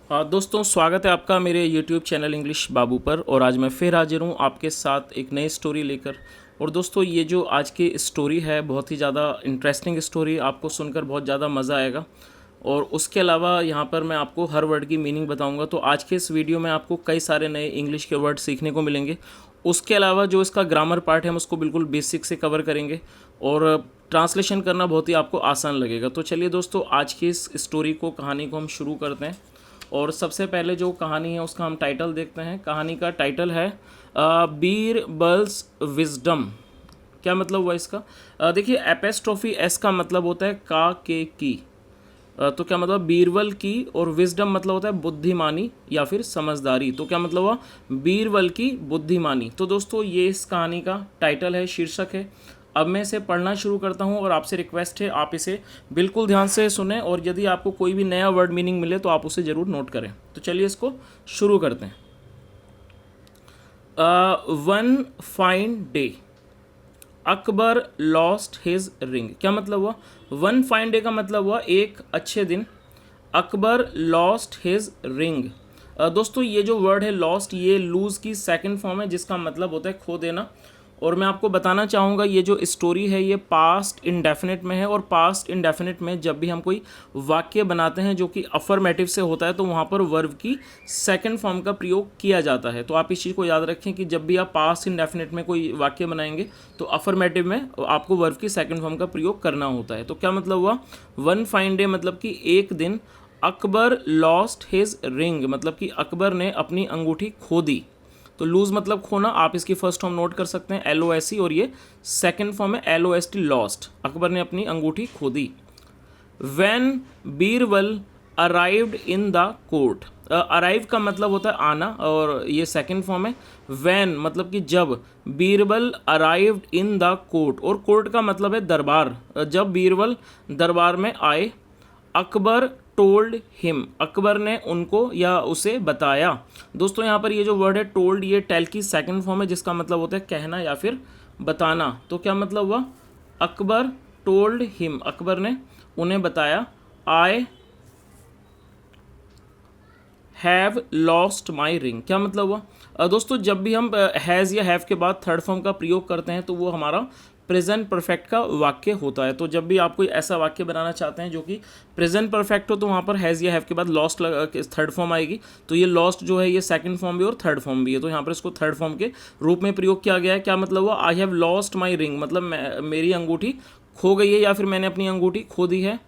दोस्तों स्वागत है आपका मेरे YouTube चैनल इंग्लिश बाबू पर। और आज मैं फिर हाजिर हूँ आपके साथ एक नई स्टोरी लेकर। और दोस्तों ये जो आज की स्टोरी है बहुत ही ज़्यादा इंटरेस्टिंग स्टोरी, आपको सुनकर बहुत ज़्यादा मज़ा आएगा। और उसके अलावा यहाँ पर मैं आपको हर वर्ड की मीनिंग बताऊँगा। तो आज के इस वीडियो में आपको कई सारे नए इंग्लिश के वर्ड सीखने को मिलेंगे। उसके अलावा जो इसका ग्रामर पार्ट है हम उसको बिल्कुल बेसिक से कवर करेंगे और ट्रांसलेशन करना बहुत ही आपको आसान लगेगा। तो चलिए दोस्तों आज की इस स्टोरी को, कहानी को हम शुरू करते हैं। और सबसे पहले जो कहानी है उसका हम टाइटल देखते हैं। कहानी का टाइटल है बीरबल्स विजडम। क्या मतलब हुआ इसका? देखिए एपेस्ट्रोफी एस का मतलब होता है का के की। तो क्या मतलब बीरबल की, और विजडम मतलब होता है बुद्धिमानी या फिर समझदारी। तो क्या मतलब हुआ? बीरबल की बुद्धिमानी। तो दोस्तों ये इस कहानी का टाइटल है, शीर्षक है। अब मैं इसे पढ़ना शुरू करता हूँ और आपसे रिक्वेस्ट है आप इसे बिल्कुल ध्यान से सुने, और यदि आपको कोई भी नया वर्ड मीनिंग मिले तो आप उसे ज़रूर नोट करें। तो चलिए इसको शुरू करते हैं। One fine day Akbar lost his ring. क्या मतलब हुआ? वन फाइन डे का मतलब हुआ एक अच्छे दिन। Akbar lost his ring. दोस्तों ये जो वर्ड है लॉस्ट, ये लूज की सेकंड फॉर्म है जिसका मतलब होता है खो देना। और मैं आपको बताना चाहूँगा ये जो स्टोरी है ये पास्ट इंडेफिनिट में है। और पास्ट इंडेफिनिट में जब भी हम कोई वाक्य बनाते हैं जो कि अफर्मेटिव से होता है तो वहाँ पर वर्ब की सेकंड फॉर्म का प्रयोग किया जाता है। तो आप इस चीज़ को याद रखें कि जब भी आप पास्ट इंडेफिनिट में कोई वाक्य बनाएंगे तो अफर्मेटिव में आपको वर्ब की सेकंड फॉर्म का प्रयोग करना होता है। तो क्या मतलब हुआ? वन फाइन डे मतलब कि एक दिन अकबर लॉस्ट हिज रिंग, मतलब कि अकबर ने अपनी अंगूठी खो दी। तो लूज मतलब खोना, आप इसकी फर्स्ट फॉर्म नोट कर सकते हैं LOSE, और ये सेकंड फॉर्म है LOST लॉस्ट। अकबर ने अपनी अंगूठी खो दी। When Birbal arrived in the court. Arrive का मतलब होता है आना, और ये सेकंड फॉर्म है। When मतलब कि जब। Birbal arrived in the court, और कोर्ट का मतलब है दरबार। जब बीरबल दरबार में आए। अकबर टोल्ड हिम, अकबर ने उनको या उसे बताया। दोस्तों यहाँ पर ये जो वर्ड है टोल्ड, ये टेल की सेकंड फॉर्म है जिसका मतलब होता है कहना या फिर बताना। तो क्या मतलब हुआ? अकबर टोल्ड हिम, अकबर ने उन्हें बताया। I have lost my ring. क्या मतलब हुआ? दोस्तों जब भी हम हैज़ या हैव के बाद थर्ड फॉर्म का प्रयोग करते हैं तो वो हमारा प्रेजेंट परफेक्ट का वाक्य होता है। तो जब भी आप कोई ऐसा वाक्य बनाना चाहते हैं जो कि प्रेजेंट परफेक्ट हो तो वहाँ पर हैज़ या हैव के बाद लॉस्ट थर्ड फॉर्म आएगी। तो ये लॉस्ट जो है ये सेकंड फॉर्म भी और थर्ड फॉर्म भी है, तो यहाँ पर इसको थर्ड फॉर्म के रूप में प्रयोग किया गया है। क्या मतलब हुआ? I have lost my ring मतलब मेरी अंगूठी खो गई है या फिर मैंने अपनी अंगूठी खो दी है।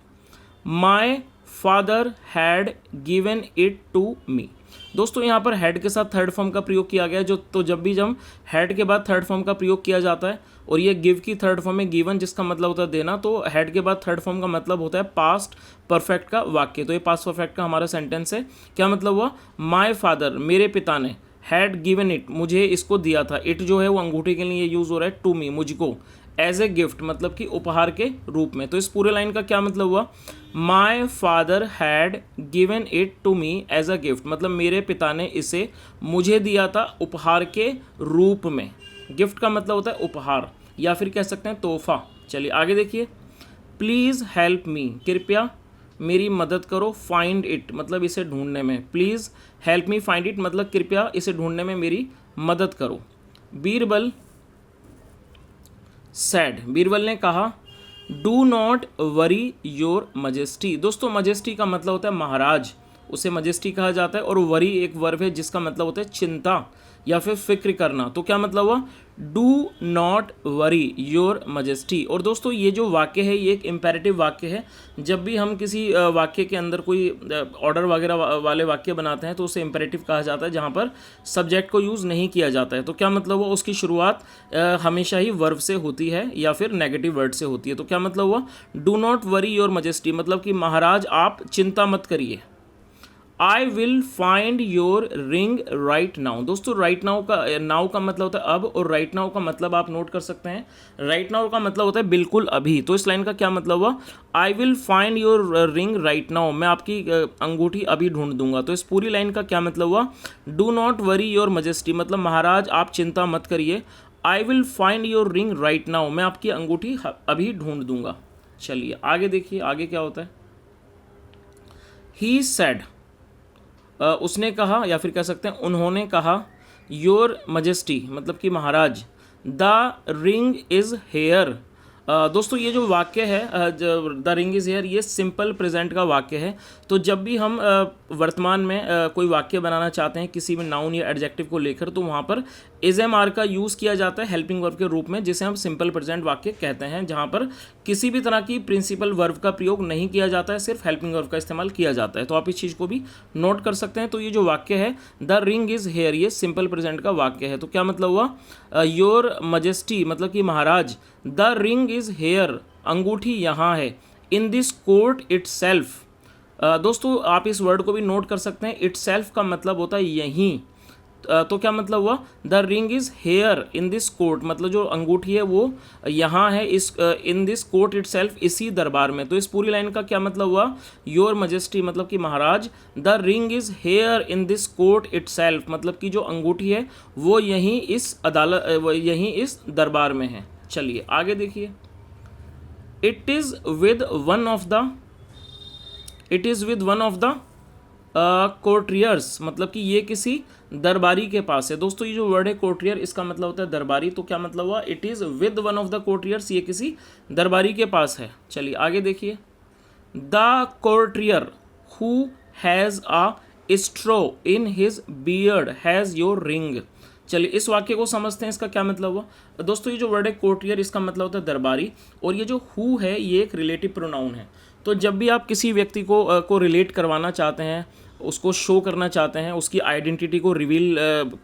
My father had given it to me. दोस्तों यहाँ पर हैड के साथ थर्ड फॉर्म का प्रयोग किया गया है। तो जब भी जब हैड के बाद थर्ड फॉर्म का प्रयोग किया जाता है, और ये गिव की थर्ड फॉर्म है गिवन जिसका मतलब होता है देना, तो हैड के बाद थर्ड फॉर्म का मतलब होता है पास्ट परफेक्ट का वाक्य। तो ये पास्ट परफेक्ट का हमारा सेंटेंस है। क्या मतलब हुआ? माई फादर मेरे पिता ने, हैड गिवन इट मुझे इसको दिया था। इट जो है वो अंगूठी के लिए यूज़ हो रहा है, टू मी मुझको, एज ए गिफ्ट मतलब कि उपहार के रूप में। तो इस पूरे लाइन का क्या मतलब हुआ? My father had given it to me as a gift मतलब मेरे पिता ने इसे मुझे दिया था उपहार के रूप में। गिफ्ट का मतलब होता है उपहार या फिर कह सकते हैं तोहफा। चलिए आगे देखिए। प्लीज़ हेल्प मी, कृपया मेरी मदद करो। फाइंड इट मतलब इसे ढूंढने में। Please help me find it मतलब कृपया इसे ढूंढने में मेरी मदद करो। बीरबल सैड, बीरबल ने कहा। Do not worry your majesty. दोस्तों मजेस्टी का मतलब होता है महाराज, उसे मजेस्टी कहा जाता है। और वरी एक वर्ब है जिसका मतलब होता है चिंता या फिर फिक्र करना। तो क्या मतलब हुआ? Do not worry your majesty. और दोस्तों ये जो वाक्य है ये एक इम्पेरेटिव वाक्य है। जब भी हम किसी वाक्य के अंदर कोई ऑर्डर वगैरह वाले वाक्य बनाते हैं तो उसे इम्पेरेटिव कहा जाता है, जहाँ पर सब्जेक्ट को यूज़ नहीं किया जाता है। तो क्या मतलब हुआ? उसकी शुरुआत हमेशा ही वर्ब से होती है या फिर नेगेटिव वर्ड से होती है। तो क्या मतलब हुआ? Do not worry your majesty मतलब कि महाराज आप चिंता मत करिए। I will find your ring right now. दोस्तों राइट नाउ का मतलब होता है अब, और राइट नाउ का मतलब आप नोट कर सकते हैं। राइट नाउ का मतलब होता है बिल्कुल अभी। तो इस लाइन का क्या मतलब हुआ? I will find your ring right now, मैं आपकी अंगूठी अभी ढूंढ दूंगा। तो इस पूरी लाइन का क्या मतलब हुआ? Do not worry your majesty मतलब महाराज आप चिंता मत करिए। I will find your ring right now, मैं आपकी अंगूठी अभी ढूंढ दूंगा। चलिए आगे देखिए आगे क्या होता है। ही सेड, उसने कहा या फिर कह सकते हैं उन्होंने कहा, योर मजेस्टी मतलब कि महाराज, द रिंग इज़ हेयर। दोस्तों ये जो वाक्य है द रिंग इज़ हेयर, ये सिंपल प्रेजेंट का वाक्य है। तो जब भी हम वर्तमान में कोई वाक्य बनाना चाहते हैं किसी भी नाउन या एडजेक्टिव को लेकर, तो वहाँ पर इज एम आर का यूज़ किया जाता है हेल्पिंग वर्ब के रूप में, जिसे हम सिंपल प्रेजेंट वाक्य कहते हैं, जहाँ पर किसी भी तरह की प्रिंसिपल वर्ब का प्रयोग नहीं किया जाता है, सिर्फ हेल्पिंग वर्ब का इस्तेमाल किया जाता है। तो आप इस चीज़ को भी नोट कर सकते हैं। तो ये जो वाक्य है द रिंग इज़ हेयर, ये सिंपल प्रेजेंट का वाक्य है। तो क्या मतलब हुआ, योर मजेस्टी मतलब कि महाराज, द रिंग इज़ हेयर, अंगूठी यहाँ है, इन दिस कोर्ट इटसेल्फ। दोस्तों आप इस वर्ड को भी नोट कर सकते हैं, इटसेल्फ का मतलब होता है यहीं। तो क्या मतलब हुआ, the ring is here in this court, मतलब जो अंगूठी है वो यहाँ है इस इन दिस कोर्ट इटसेल्फ, इसी दरबार में। तो इस पूरी लाइन का क्या मतलब हुआ, योर मजेस्टी मतलब कि महाराज, the ring is here in this court itself मतलब कि जो अंगूठी है वो यहीं इस अदालत यहीं इस दरबार में है। चलिए आगे देखिए, it is with one of the courtiers मतलब कि ये किसी दरबारी के पास है। दोस्तों ये जो वर्ड है कोर्टियर, इसका मतलब होता है दरबारी। तो क्या मतलब हुआ, it is with one of the courtiers, ये किसी दरबारी के पास है। चलिए आगे देखिए, the courtier who has a straw in his beard has your ring. चलिए इस वाक्य को समझते हैं, इसका क्या मतलब हुआ। दोस्तों ये जो वर्ड है कोर्टियर, इसका मतलब होता है दरबारी, और ये जो हु है ये एक रिलेटिव प्रोनाउन है। तो जब भी आप किसी व्यक्ति को रिलेट करवाना चाहते हैं, उसको शो करना चाहते हैं, उसकी आइडेंटिटी को रिवील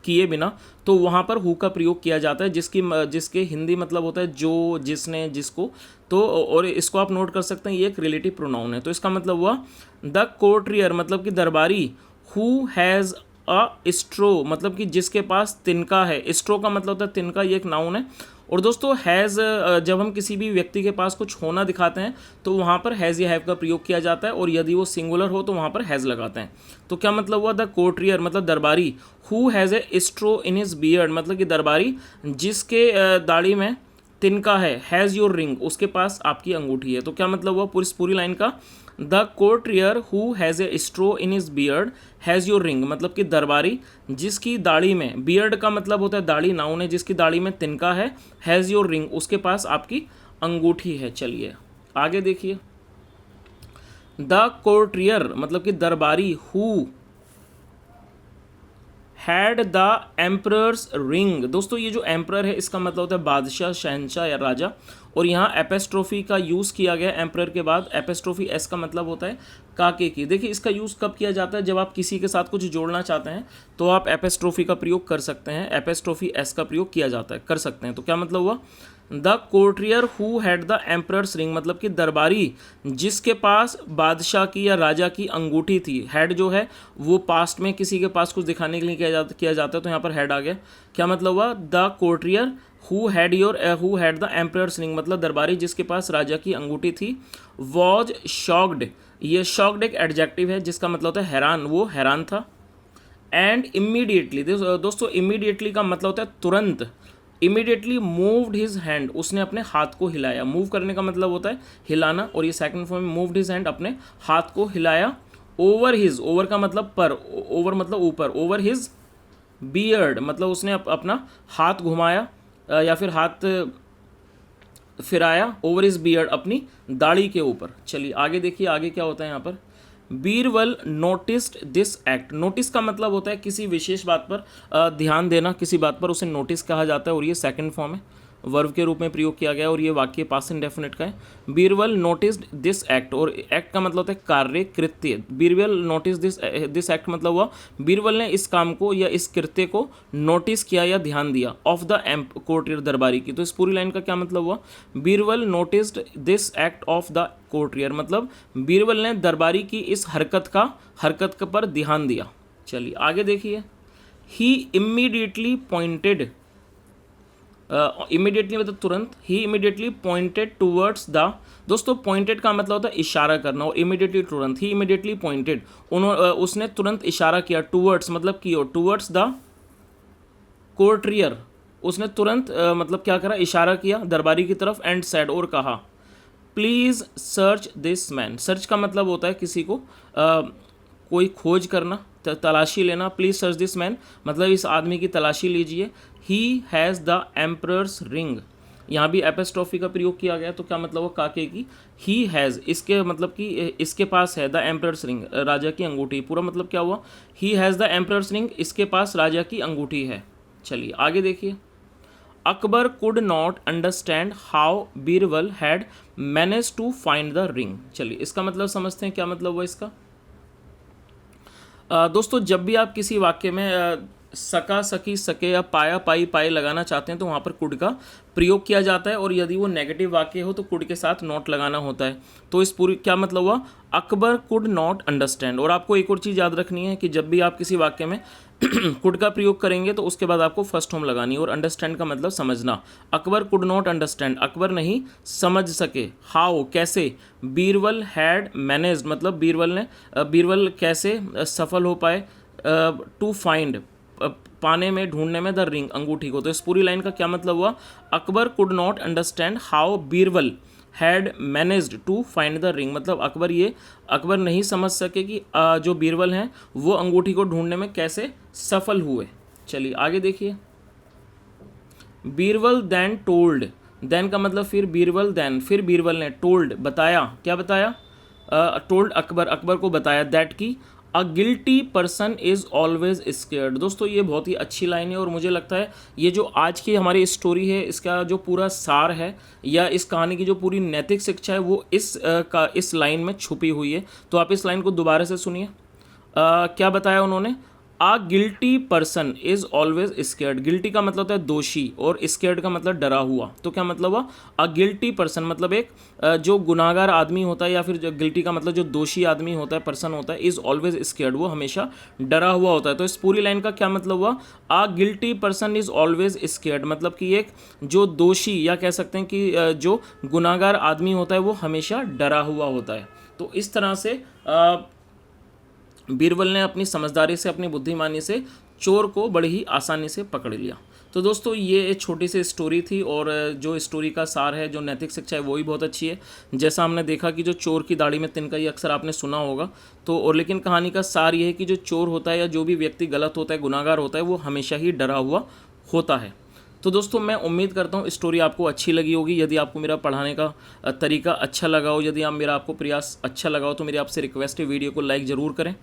किए बिना, तो वहाँ पर हु का प्रयोग किया जाता है, जिसके हिंदी मतलब होता है जो, जिसने, जिसको। तो और इसको आप नोट कर सकते हैं, ये एक रिलेटिव प्रोनाउन है। तो इसका मतलब हुआ द कोर्टियर मतलब कि दरबारी, हु हैज़ अ स्ट्रो मतलब कि जिसके पास तिनका है। स्ट्रो का मतलब होता है तिनका, ये एक नाउन है। और दोस्तों हैज़, जब हम किसी भी व्यक्ति के पास कुछ होना दिखाते हैं तो वहाँ पर हैज़ या हैव का प्रयोग किया जाता है, और यदि वो सिंगुलर हो तो वहाँ पर हैज़ लगाते हैं। तो क्या मतलब हुआ, द कोर्टियर मतलब दरबारी, who has a straw in his beard मतलब कि दरबारी जिसके दाढ़ी में तिनका है, हैज़ योर रिंग उसके पास आपकी अंगूठी है। तो क्या मतलब हुआ पूरी लाइन का, the courtier who has a straw in his beard has your ring मतलब कि दरबारी जिसकी दाढ़ी में, बियर्ड का मतलब होता है दाढ़ी, नाउन है, जिसकी दाढ़ी में तिनका है, हैज़ योर रिंग उसके पास आपकी अंगूठी है। चलिए आगे देखिए, द कोर्टियर मतलब कि दरबारी who had the emperor's ring. दोस्तों ये जो एम्परर है इसका मतलब होता है बादशाह, शहंशाह या राजा, और यहाँ एपेस्ट्रोफी का यूज़ किया गया एम्परर के बाद। एपेस्ट्रोफी एस का मतलब होता है काके की। देखिए इसका यूज़ कब किया जाता है, जब आप किसी के साथ कुछ जोड़ना चाहते हैं तो आप एपेस्ट्रोफी का प्रयोग कर सकते हैं, एपेस्ट्रोफी एस का प्रयोग किया जाता है, कर सकते हैं। तो क्या मतलब हुआ, the courtier who had the emperor's ring मतलब कि दरबारी जिसके पास बादशाह की या राजा की अंगूठी थी। हैड जो है वो पास्ट में किसी के पास कुछ दिखाने के लिए किया जाता है, तो यहाँ पर हैड आ गया। क्या मतलब हुआ, the courtier who had the emperor's ring मतलब दरबारी जिसके पास राजा की अंगूठी थी। वॉज शॉक्ड, ये शॉक्ड एक एडजेक्टिव है जिसका मतलब होता है हैरान, वो हैरान था। एंड इमीडिएटली, दोस्तों इमीडिएटली का मतलब होता है तुरंत। इमीडिएटली मूव्ड हिज हैंड, उसने अपने हाथ को हिलाया। मूव करने का मतलब होता है हिलाना, और ये सेकंड फॉर्म में मूव्ड हिज हैंड, अपने हाथ को हिलाया। ओवर हिज, ओवर का मतलब पर, ओवर मतलब ऊपर, ओवर हिज बियर्ड मतलब उसने अपना हाथ घुमाया या फिर हाथ फिराया, ओवर हिज बियर्ड अपनी दाढ़ी के ऊपर। चलिए आगे देखिए, आगे क्या होता है यहाँ पर, Birbal noticed this act. Notice का मतलब होता है किसी विशेष बात पर ध्यान देना, किसी बात पर उसे नोटिस कहा जाता है, और ये सेकंड फॉर्म है, वर्ब के रूप में प्रयोग किया गया, और ये वाक्य पास्ट इंडेफिनिट का है। बीरबल नोटिस्ड दिस एक्ट, और एक्ट का मतलब होता है कार्य, कृत्य। बीरबल नोटिस दिस एक्ट मतलब हुआ बीरबल ने इस काम को या इस कृत्य को नोटिस किया या ध्यान दिया, ऑफ द कोर्टियर दरबारी की। तो इस पूरी लाइन का क्या मतलब हुआ, Birbal noticed this act of the courtier मतलब बीरबल ने दरबारी की इस हरकत पर ध्यान दिया। चलिए आगे देखिए, ही इमीडिएटली पॉइंटेड, इमीडिएटली मतलब तुरंत, ही इमीडिएटली पॉइंटेड टूवर्ड्स द। दोस्तों पॉइंटेड का मतलब होता है इशारा करना, और इमीडिएटली तुरंत, ही इमीडिएटली पॉइंटेड उसने तुरंत इशारा किया, टूवर्ड्स मतलब की ओर, टूवर्ड्स द कोर्टियर उसने तुरंत मतलब क्या करा, इशारा किया दरबारी की तरफ। एंड सेड और कहा, please search this man. Search का मतलब होता है किसी को कोई खोज करना, तलाशी लेना, प्लीज सर्च दिस मैन मतलब इस आदमी की तलाशी लीजिए। ही हैज़ द एम्परर्स रिंग, यहाँ भी एपिस्ट्रोफी का प्रयोग किया गया, तो क्या मतलब वो काके की, ही हैज़ इसके मतलब कि इसके पास है द एम्परर्स रिंग, राजा की अंगूठी। पूरा मतलब क्या हुआ, he has the emperor's ring, इसके पास राजा की अंगूठी है। चलिए आगे देखिए, Akbar could not understand how Birbal had manage to find the ring. चलिए इसका मतलब समझते हैं, क्या मतलब हुआ इसका। दोस्तों जब भी आप किसी वाक्य में सका सकी सके या पाया पाई पाए लगाना चाहते हैं तो वहाँ पर कुड का प्रयोग किया जाता है, और यदि वो नेगेटिव वाक्य हो तो कुड के साथ नॉट लगाना होता है। तो इस पूरी क्या मतलब हुआ, अकबर कुड नॉट अंडरस्टैंड। और आपको एक और चीज़ याद रखनी है कि जब भी आप किसी वाक्य में कुड का प्रयोग करेंगे तो उसके बाद आपको फर्स्ट होम लगानी है, और अंडरस्टैंड का मतलब समझना। Akbar could not understand, Akbar नहीं समझ सके, हाउ कैसे, बीरबल हैड मैनेज्ड मतलब बीरबल कैसे सफल हो पाए, टू फाइंड पाने में ढूंढने में, द रिंग अंगूठी को। तो इस पूरी लाइन का क्या मतलब हुआ, Akbar could not understand how Birbal had managed to find the ring, मतलब अकबर नहीं समझ सके कि जो बीरबल हैं वो अंगूठी को ढूंढने में कैसे सफल हुए। चलिए आगे देखिए, बीरबल देन टोल्ड, देन का मतलब फिर बीरबल ने टोल्ड बताया, क्या बताया, टोल्ड अकबर को बताया, दैट की अ guilty person is always scared. दोस्तों ये बहुत ही अच्छी लाइन है, और मुझे लगता है ये जो आज की हमारी स्टोरी है इसका जो पूरा सार है या इस कहानी की जो पूरी नैतिक शिक्षा है वो इस लाइन में छुपी हुई है। तो आप इस लाइन को दोबारा से सुनिए। क्या बताया उन्होंने, a guilty person is always scared, guilty का मतलब होता है दोषी और स्केर्ड का मतलब डरा हुआ। तो क्या मतलब हुआ, अ गिल्टी पर्सन मतलब एक जो गुनाहगार आदमी होता है, या फिर जो गिल्टी का मतलब जो दोषी आदमी होता है, पर्सन होता है, इज ऑलवेज स्केर्ड वो हमेशा डरा हुआ होता है। तो इस पूरी लाइन का क्या मतलब हुआ, a guilty person is always scared मतलब कि एक जो दोषी या कह सकते हैं कि जो गुनाहगार आदमी होता है वो हमेशा डरा हुआ होता है। तो इस तरह से बीरबल ने अपनी समझदारी से, अपनी बुद्धिमानी से चोर को बड़ी ही आसानी से पकड़ लिया। तो दोस्तों ये एक छोटी सी स्टोरी थी, और जो स्टोरी का सार है, जो नैतिक शिक्षा है वो भी बहुत अच्छी है। जैसा हमने देखा कि जो चोर की दाढ़ी में तिनका, ये अक्सर आपने सुना होगा। तो और लेकिन कहानी का सार ये है कि जो चोर होता है या जो भी व्यक्ति गलत होता है, गुनाहगार होता है, वो हमेशा ही डरा हुआ होता है। तो दोस्तों मैं उम्मीद करता हूँ स्टोरी आपको अच्छी लगी होगी। यदि आपको मेरा पढ़ाने का तरीका अच्छा लगा हो, यदि मेरा आपको प्रयास अच्छा लगा हो, तो मेरी आपसे रिक्वेस्ट है वीडियो को लाइक ज़रूर करें,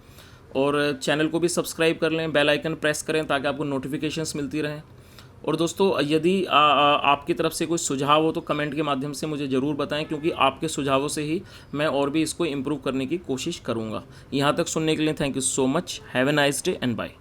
और चैनल को भी सब्सक्राइब कर लें, बेल आइकन प्रेस करें ताकि आपको नोटिफिकेशंस मिलती रहें। और दोस्तों यदि आपकी तरफ से कोई सुझाव हो तो कमेंट के माध्यम से मुझे ज़रूर बताएं, क्योंकि आपके सुझावों से ही मैं और भी इसको इम्प्रूव करने की कोशिश करूँगा। यहाँ तक सुनने के लिए thank you so much. Have a nice day and bye.